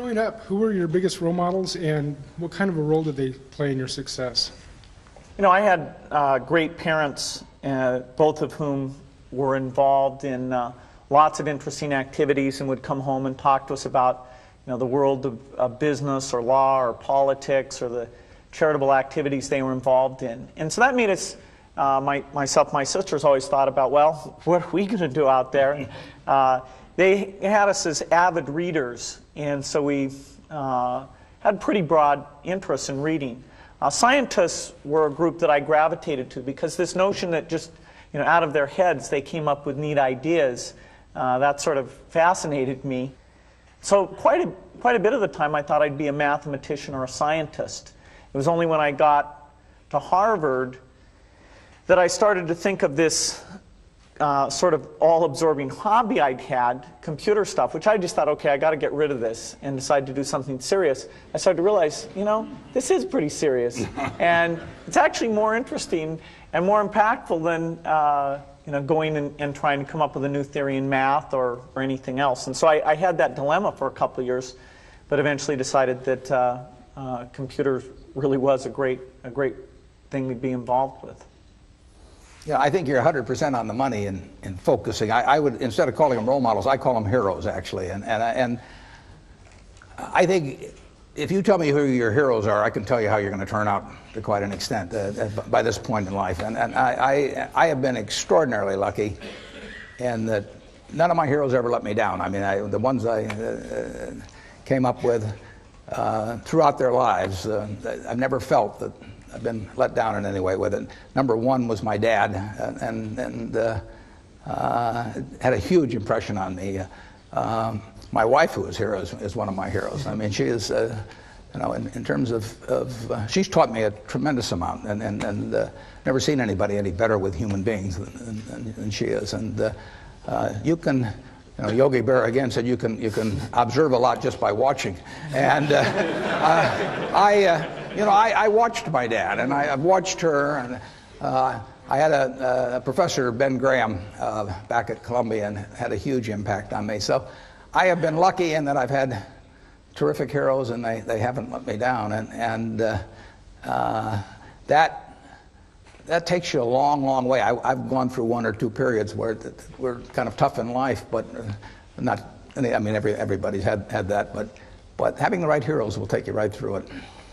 Growing up, who were your biggest role models and what kind of a role did they play in your success? You know, I had great parents, both of whom were involved in lots of interesting activities and would come home and talk to us about, you know, the world of business or law or politics or the charitable activities they were involved in. And so that made us, myself and my sisters always thought about, well, what are we going to do out there? They had us as avid readers, and so we had pretty broad interests in reading. Scientists were a group that I gravitated to because this notion that just, you know, out of their heads they came up with neat ideas, that sort of fascinated me. So quite a bit of the time I thought I'd be a mathematician or a scientist. It was only when I got to Harvard that I started to think of this sort of all-absorbing hobby I'd had, computer stuff, which I just thought, okay, I got to get rid of this, and decided to do something serious. I started to realize, you know, this is pretty serious, and it's actually more interesting and more impactful than you know, going and trying to come up with a new theory in math or anything else. And so I had that dilemma for a couple of years, but eventually decided that computers really was a great thing to be involved with. Yeah, I think you're 100% on the money in focusing. I would, instead of calling them role models, I call them heroes, actually. And I think if you tell me who your heroes are, I can tell you how you're going to turn out to quite an extent by this point in life. And I have been extraordinarily lucky in that none of my heroes ever let me down. I mean, the ones I came up with throughout their lives, I've never felt that I've been let down in any way with it. Number one was my dad, and had a huge impression on me. My wife, who is here, is one of my heroes. I mean, she is, you know, in terms of she's taught me a tremendous amount, and never seen anybody any better with human beings than she is. And you can, you know, Yogi Berra again said you can observe a lot just by watching. And you know, I watched my dad, and I've watched her, and I had a professor, Ben Graham, back at Columbia, and had a huge impact on me. So I have been lucky in that I've had terrific heroes, and they haven't let me down. And that takes you a long, long way. I've gone through one or two periods where we're kind of tough in life, but not. I mean, everybody's had that, but having the right heroes will take you right through it.